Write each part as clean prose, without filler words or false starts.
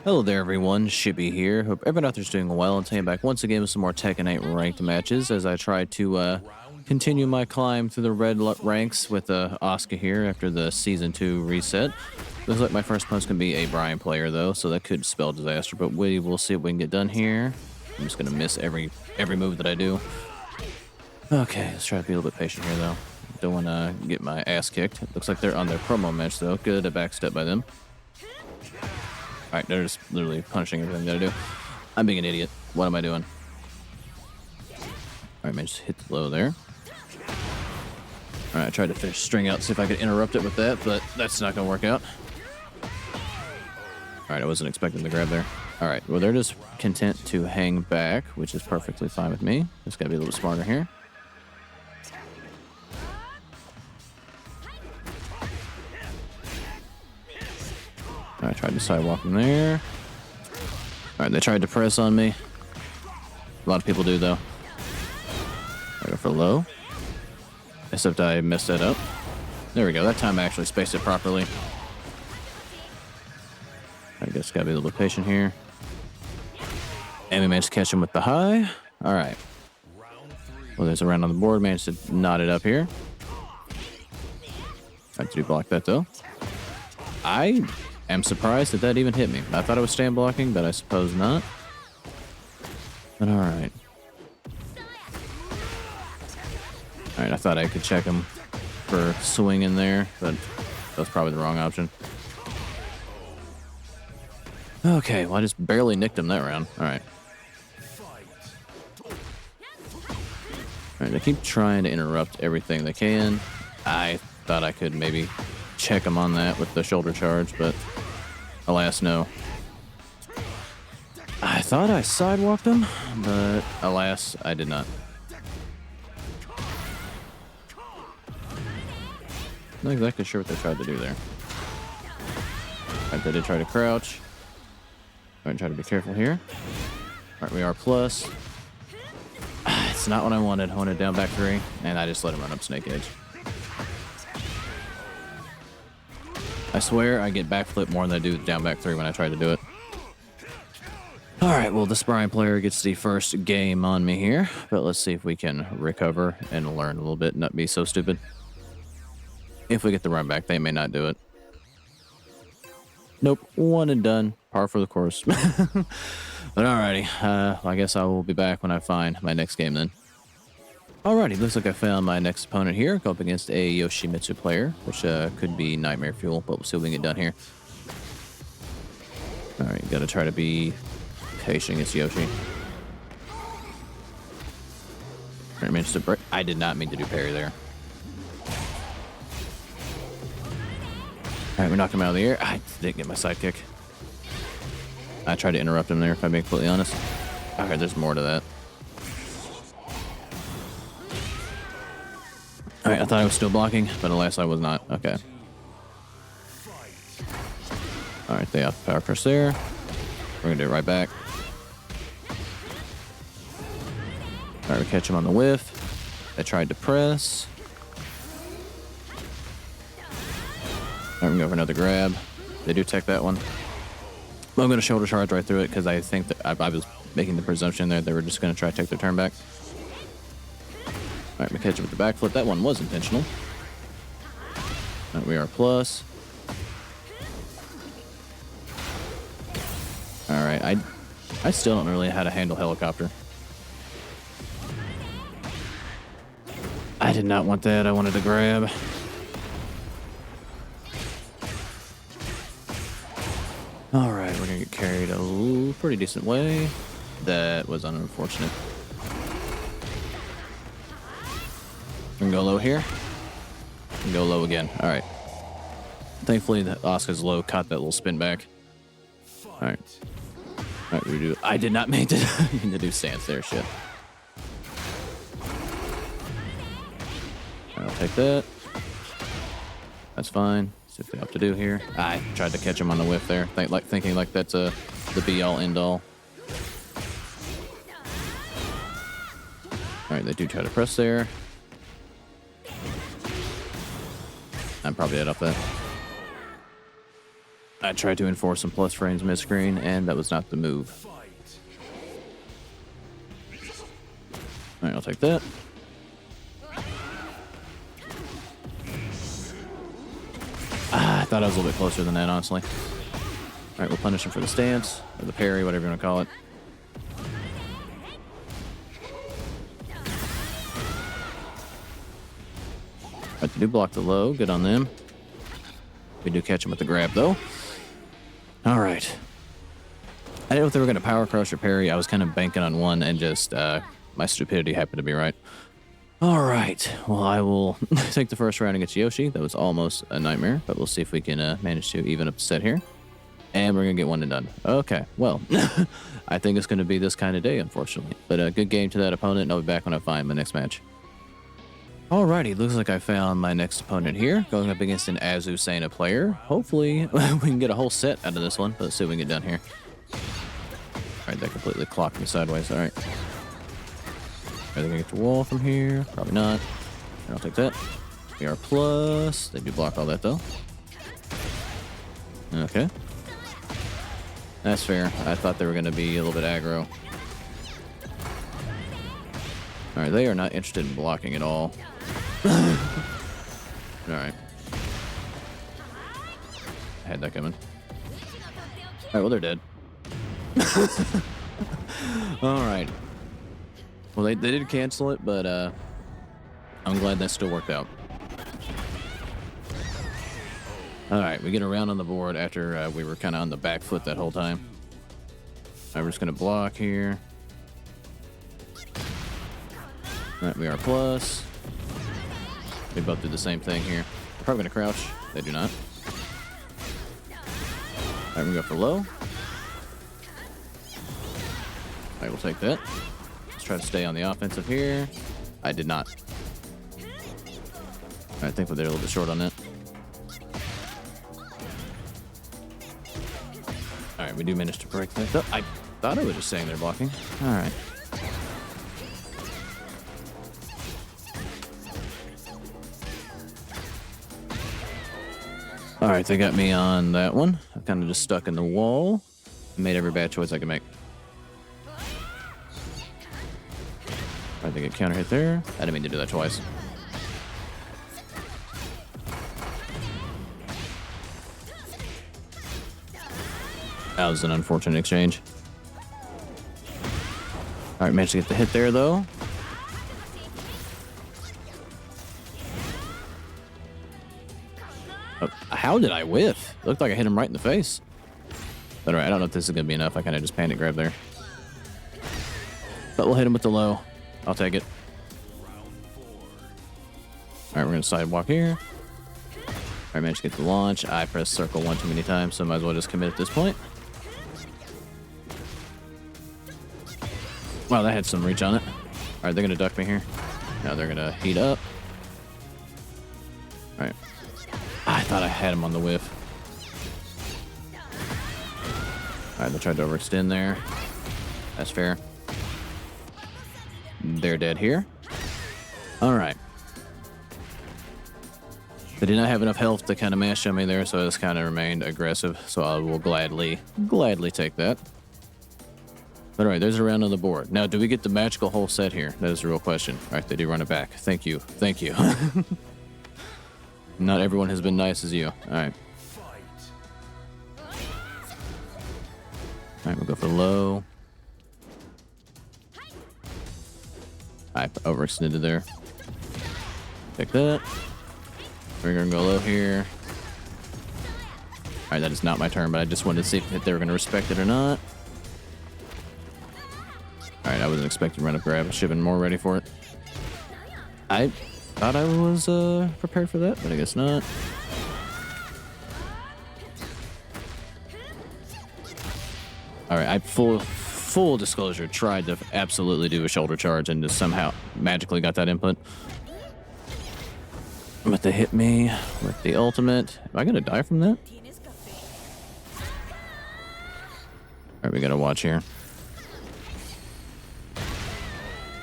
Hello there everyone, Shippy here. Hope everyone out there's doing well and taking back once again with some more Tekken 8 ranked matches as I try to continue my climb through the ranks with Asuka here after the Season 2 reset. Looks like my first opponent's going to be a Brian player though, so that could spell disaster, but we will see if we can get done here. I'm just going to miss every move that I do. Okay, let's try to be a little bit patient here though. Don't want to get my ass kicked. Looks like they're on their promo match though. Good, a backstep by them. Alright, they're just literally punishing everything that I do. I'm being an idiot. What am I doing? Alright, man, just hit the low there. Alright, I tried to finish string out, see if I could interrupt it with that, but that's not going to work out. Alright, I wasn't expecting the grab there. Alright, well, they're just content to hang back, which is perfectly fine with me. Just got to be a little smarter here. I tried to sidewalk them there. Alright, they tried to press on me. A lot of people do, though. I go for low. Except I messed that up. There we go. That time I actually spaced it properly. I guess gotta be a little bit patient here. And we managed to catch him with the high. Alright. Well, there's a round on the board. Managed to knot it up here. Tried to block that, though. I'm surprised that even hit me. I thought I was stand blocking, but I suppose not. But alright. Alright, I thought I could check him for swing in there, but that's probably the wrong option. Okay, well I just barely nicked him that round. Alright. Alright, they keep trying to interrupt everything they can. I thought I could maybe check him on that with the shoulder charge, but alas, no. I thought I sidewalked him, but alas, I did not. Not exactly sure what they tried to do there. Alright, they did try to crouch. Alright, try to be careful here. Alright, we are plus. It's not what I wanted. I wanted down back three, and I just let him run up snake edge. I swear I get backflip more than I do down back three when I try to do it. Alright, well, this Brian player gets the first game on me here, but let's see if we can recover and learn a little bit and not be so stupid. If we get the run back, they may not do it. Nope, one and done. Par for the course. But alrighty, I guess I will be back when I find my next game then. Alrighty, looks like I found my next opponent here. Go up against a Yoshimitsu player, which could be Nightmare Fuel, but we'll see if we can get done here. Alright, gotta try to be patient against Yoshi. Alright, managed to break. I did not mean to do parry there. Alright, we knocked him out of the air. I didn't get my sidekick. I tried to interrupt him there, if I'm being completely honest. Alright, there's more to that. Alright, I thought I was still blocking, but alas, I was not. Okay. Alright, they off the power crush there. We're gonna do it right back. Alright, we catch him on the whiff. They tried to press. Alright, we go for another grab. They do tech that one. Well, I'm gonna shoulder charge right through it because I think that I was making the presumption there they were just gonna try to take their turn back. Alright, we catch him with the backflip. That one was intentional. Alright, we are plus. Alright, I still don't really know how to handle helicopter. I did not want that. I wanted to grab. Alright, we're gonna get carried a pretty decent way. That was unfortunate. We can go low here. And go low again. Alright. Thankfully, Asuka's low caught that little spin back. Alright. Alright, we do. I did not mean to do stance there, shit. Alright, I'll take that. That's fine. See what they have to do here. I tried to catch him on the whiff there. Thinking like that's the be-all, end-all. Alright, they do try to press there. I'm probably dead off that. I tried to enforce some plus frames mid-screen, and that was not the move. Alright, I'll take that. I thought I was a little bit closer than that, honestly. Alright, we'll punish him for the stance, or the parry, whatever you want to call it. Alright, they do block the low. Good on them. We do catch him with the grab, though. Alright. I didn't know if they were going to power crush or parry. I was kind of banking on one, and just my stupidity happened to be right. Alright. Well, I will take the first round against Yoshi. That was almost a nightmare, but we'll see if we can manage to even up the set here. And we're going to get one and done. Okay, well, I think it's going to be this kind of day, unfortunately. But a good game to that opponent, and I'll be back when I find my next match. Alrighty, looks like I found my next opponent here, going up against an Azucena player. Hopefully, we can get a whole set out of this one. Let's see what we can get done here. Alright, that completely clocked me sideways. Alright. Are they going to get the wall from here? Probably not. And I'll take that. AR plus. They do block all that, though. Okay. That's fair. I thought they were going to be a little bit aggro. Alright, they are not interested in blocking at all. Alright. I had that coming. Alright, well, they're dead. Alright. Well, they did cancel it, but I'm glad that still worked out. Alright, we get a round on the board after we were kind of on the back foot that whole time. Alright, we're just going to block here. Alright, we are plus. We both do the same thing here. We're probably going to crouch. They do not. Alright, we go for low. Alright, we'll take that. Let's try to stay on the offensive here. I did not. I think we're there a little bit short on that. Alright, we do manage to break that up. I thought I was just saying they're blocking. Alright. Alright, they got me on that one. I'm kind of just stuck in the wall. Made every bad choice I could make. Alright, they get counter hit there. I didn't mean to do that twice. That was an unfortunate exchange. Alright, managed to get the hit there, though. Oh, how did I whiff? It looked like I hit him right in the face. But alright, I don't know if this is going to be enough. I kind of just panic grab there. But we'll hit him with the low. I'll take it. Alright, we're going to sidewalk here. Alright, managed to get the launch. I pressed circle one too many times, so might as well just commit at this point. Wow, that had some reach on it. Alright, they're going to duck me here. Now they're going to heat up. Alright. I thought I had him on the whiff. Alright, they tried to overextend there. That's fair. They're dead here. Alright. They did not have enough health to kind of mash on me there, so I just kind of remained aggressive. So I will gladly take that. But alright, there's a round on the board. Now, do we get the magical whole set here? That is the real question. Alright, they do run it back. Thank you. Thank you. Not everyone has been nice as you. Alright. Alright, we'll go for low. I overextended there. Take that. We're gonna go low here. Alright, that is not my turn, but I just wanted to see if they were gonna respect it or not. Alright, I wasn't expecting run up grab. I should have been more ready for it. I thought I was prepared for that, but I guess not. Alright, I full disclosure tried to absolutely do a shoulder charge and just somehow magically got that input. But they hit me with the ultimate. Am I gonna die from that? Alright, we gotta watch here.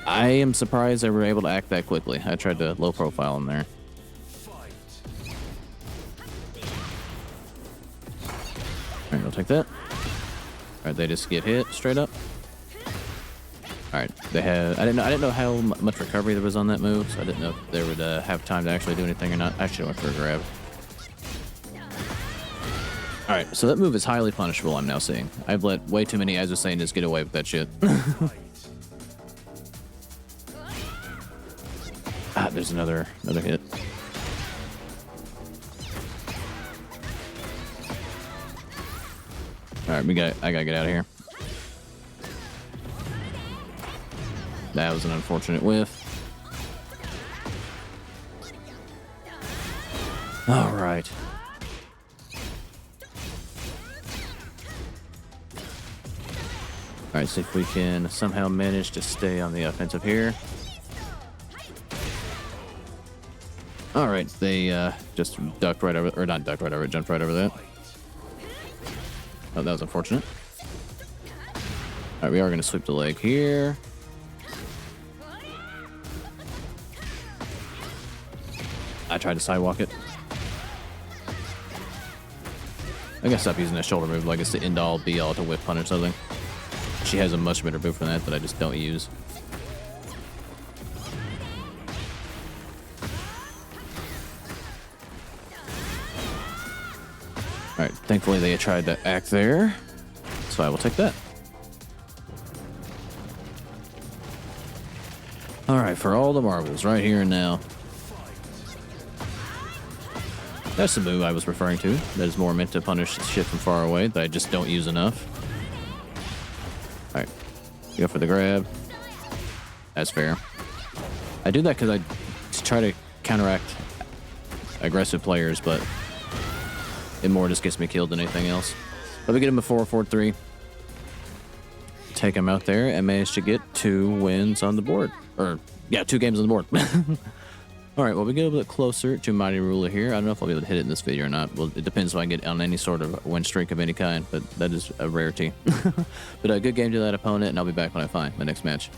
I am surprised they were able to act that quickly. I tried to low profile him there. like that. Alright, they just get hit straight up. Alright, they have... I didn't know how much recovery there was on that move, so I didn't know if they would have time to actually do anything or not. I should have went for a grab. Alright, so that move is highly punishable, I'm now seeing. I've let way too many As was saying just get away with that shit. There's another hit. Alright, I gotta get out of here. That was an unfortunate whiff. Alright. Alright, see if we can somehow manage to stay on the offensive here. Alright, they just ducked right over, or not ducked right over it, jumped right over that. Oh, that was unfortunate. Alright, we are going to sweep the leg here. I tried to sidewalk it. I gotta stop using that shoulder move like it's the end-all, be-all to whip punch something. She has a much better move for that I just don't use. Alright, thankfully they tried to act there, so I will take that. Alright, for all the marbles, right here and now. That's the move I was referring to. That is more meant to punish shit from far away that I just don't use enough. Alright, go for the grab. That's fair. I do that because I try to counteract aggressive players, but it more just gets me killed than anything else. But we get him a 4-4-3. Take him out there and manage to get 2 wins on the board. Or, yeah, 2 games on the board. Alright, well, we get a little bit closer to Mighty Ruler here. I don't know if I'll be able to hit it in this video or not. Well, it depends if I can get on any sort of win streak of any kind, but that is a rarity. But a good game to that opponent, and I'll be back when I find my next match.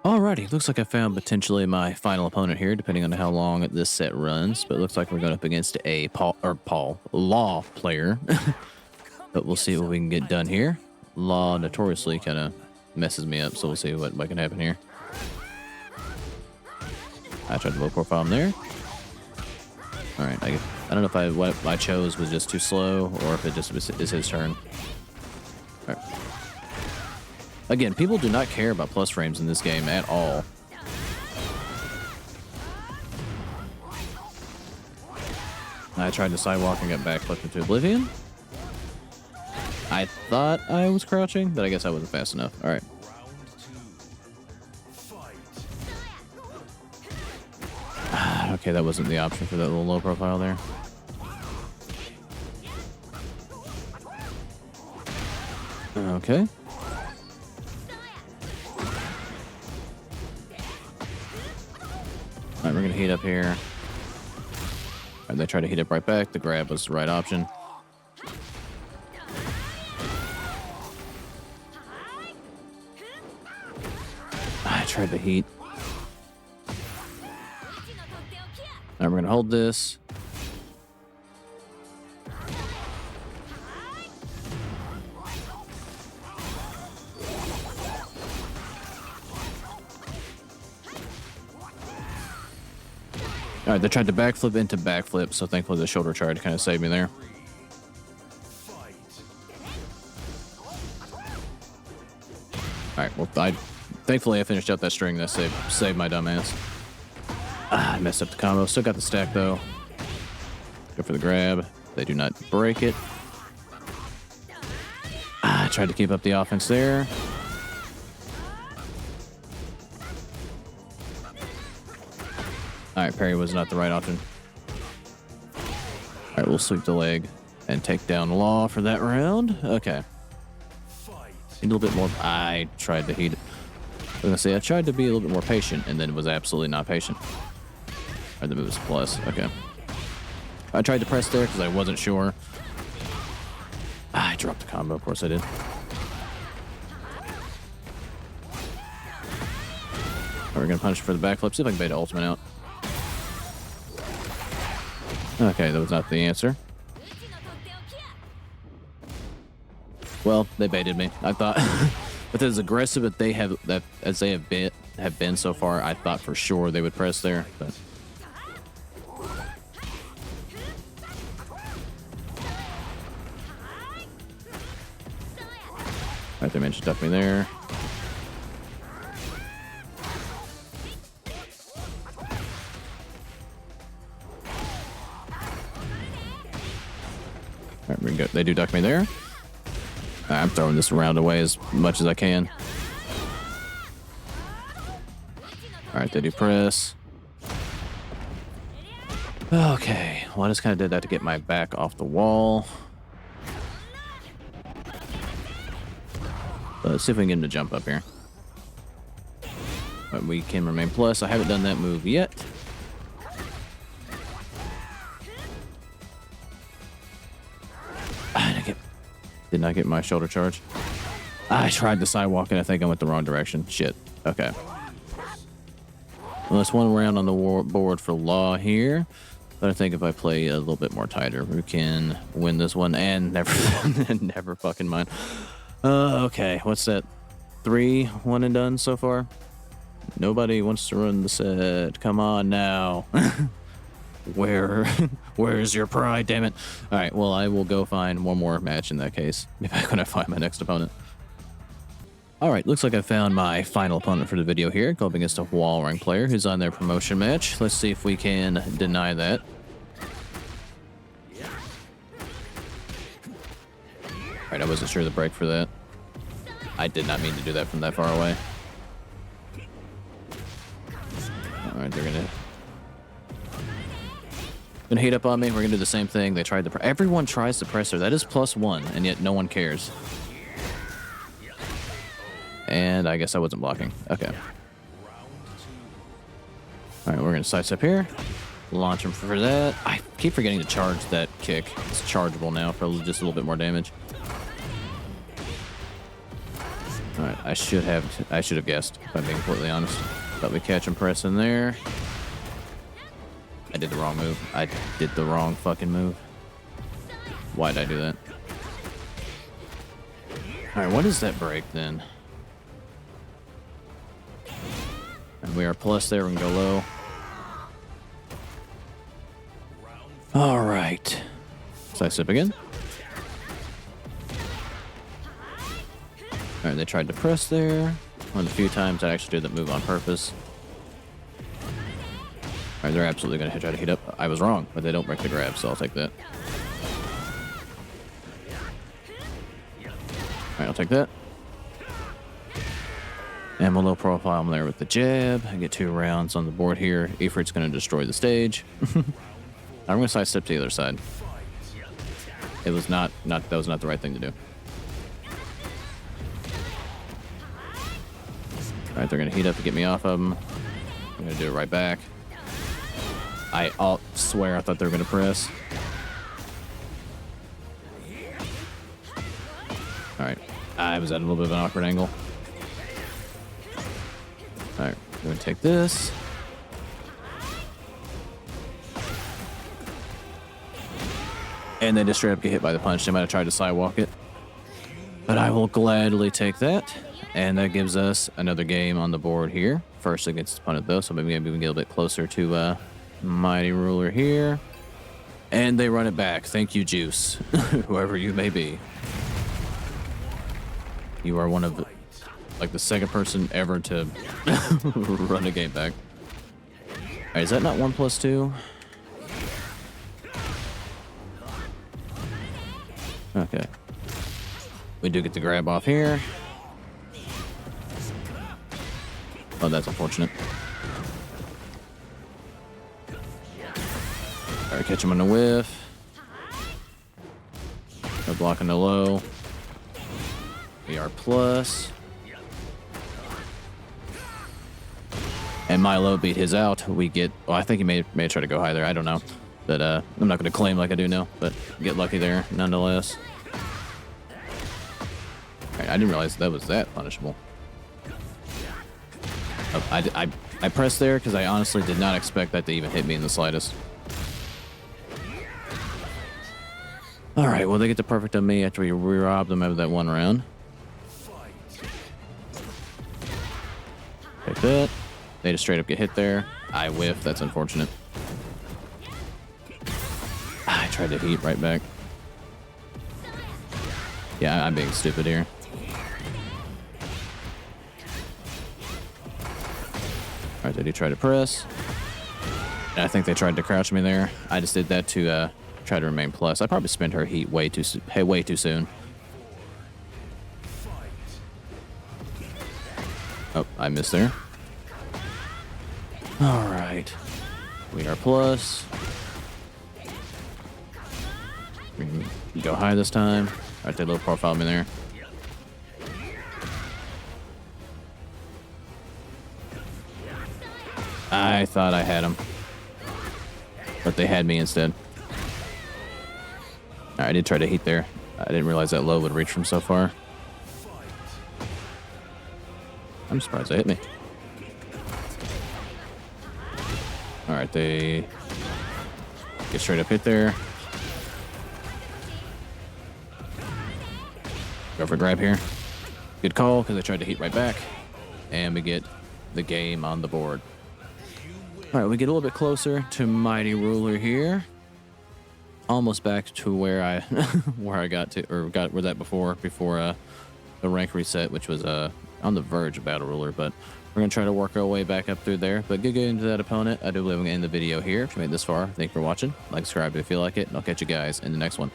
Alrighty, looks like I found potentially my final opponent here, depending on how long this set runs. But it looks like we're going up against a Law player. But we'll see what we can get done here. Law notoriously kind of messes me up, so we'll see what can happen here. I tried to low profile him there. Alright, I don't know if what I chose was just too slow, or if it just is his turn. Alright. Again, people do not care about plus frames in this game at all. I tried to sidewalk and got backflipped into oblivion. I thought I was crouching, but I guess I wasn't fast enough. Alright. Okay, that wasn't the option for that little low profile there. Okay. Alright, we're gonna heat up here. Alright, they try to heat up right back. The grab was the right option. I tried to heat. Alright, we're gonna hold this. Alright, they tried to backflip into backflip, so thankfully the shoulder tried to kind of save me there. Alright, well, thankfully I finished out that string that saved my dumb ass. I messed up the combo. Still got the stack, though. Go for the grab. They do not break it. I tried to keep up the offense there. Alright, parry was not the right option. Alright, we'll sweep the leg and take down Law for that round. Okay. Need a little bit more. I tried to heat it. I was gonna say, I tried to be a little bit more patient and then was absolutely not patient. Alright, the move is plus. Okay. I tried to press there because I wasn't sure. I dropped the combo. Of course I did. We're gonna punish for the backflip. See if I can bait the ultimate out. Okay, that was not the answer. Well, they baited me. I thought, with as aggressive as they have been so far, I thought for sure they would press there. But right, they managed to duck me there. All right, we can go. They do duck me there. I'm throwing this round away as much as I can. All right, they do press. Okay, well, I just kind of did that to get my back off the wall. Let's see if we can get him to jump up here. But we can remain plus. I haven't done that move yet. Did not get my shoulder charge. I tried the sidewalk and I think I went the wrong direction. Shit. Okay. Well, that's one round on the board for Law here. But I think if I play a little bit more tighter, we can win this one and never, never fucking mind. Okay. What's that? 3 one and done so far? Nobody wants to run the set. Come on now. Where's your pride, damn it? All right, well, I will go find one more match in that case. Be back when I find my next opponent. All right, looks like I found my final opponent for the video here, going against a wall rank player who's on their promotion match. Let's see if we can deny that. All right, I wasn't sure the break for that. I did not mean to do that from that far away. All right, they're gonna heat up on me. We're gonna do the same thing. They tried to everyone tries to press her. That is +1, and yet no one cares. And I guess I wasn't blocking. Okay. All right, we're gonna sidestep here. Launch him for that. I keep forgetting to charge that kick. It's chargeable now for just a little bit more damage. All right, I should have guessed, if I'm being completely honest. Thought we catch him pressing there. I did the wrong move. I did the wrong fucking move. Why did I do that? Alright, what is that break then? And we are plus there, we can go low. Alright. Sidestep again. Alright, they tried to press there. One of the few times I actually did that move on purpose. Alright, they're absolutely going to try to heat up. I was wrong, but they don't break the grab, so I'll take that. Alright, I'll take that. And my low profile, I'm there with the jab. I get 2 rounds on the board here. Ifrit's going to destroy the stage. I'm going to sidestep to the other side. It was that was not the right thing to do. Alright, they're going to heat up to get me off of them. I'm going to do it right back. I swear I thought they were going to press. Alright. I was at a little bit of an awkward angle. Alright, I'm going to take this. And they just straight up get hit by the punch. They might have tried to sidewalk it. But I will gladly take that. And that gives us another game on the board here. First against the opponent though, so maybe we can get a little bit closer to Mighty Ruler here. And they run it back. Thank you, Juice. Whoever you may be. You are one of the, like, the second person ever to run a game back. Alright, is that not 1+2? Okay. We do get the grab off here. Oh, that's unfortunate. Alright, catch him on the whiff. They're blocking the low. We are plus. And Milo beat his out. We get, well, I think he may try to go high there. I don't know. But I'm not going to claim like I do now. But get lucky there, nonetheless. Alright, I didn't realize that was that punishable. Oh, I pressed there because I honestly did not expect that to even hit me in the slightest. All right, well, they get the perfect on me after we robbed them of that one round. Take that. They just straight up get hit there. I whiff. That's unfortunate. I tried to heat right back. Yeah, I'm being stupid here. All right, they do try to press. And I think they tried to crouch me there. I just did that to try to remain plus. I probably spent her heat way too soon. Oh, I missed there. All right. We are plus. We can go high this time. All right, they low profile me there. I thought I had him, but they had me instead. All right, I did try to heat there. I didn't realize that low would reach from so far. I'm surprised they hit me. All right, they get straight up hit there. Go for a grab here. Good call, because I tried to heat right back. And we get the game on the board. All right, we get a little bit closer to Mighty Ruler here. Almost back to where I where I got to, or got where that before the rank reset, which was on the verge of Battle Ruler, but we're gonna try to work our way back up through there. But get into that opponent. I do believe I'm gonna end the video here. If you made it this far, thank you for watching. Like, subscribe if you like it, and I'll catch you guys in the next one.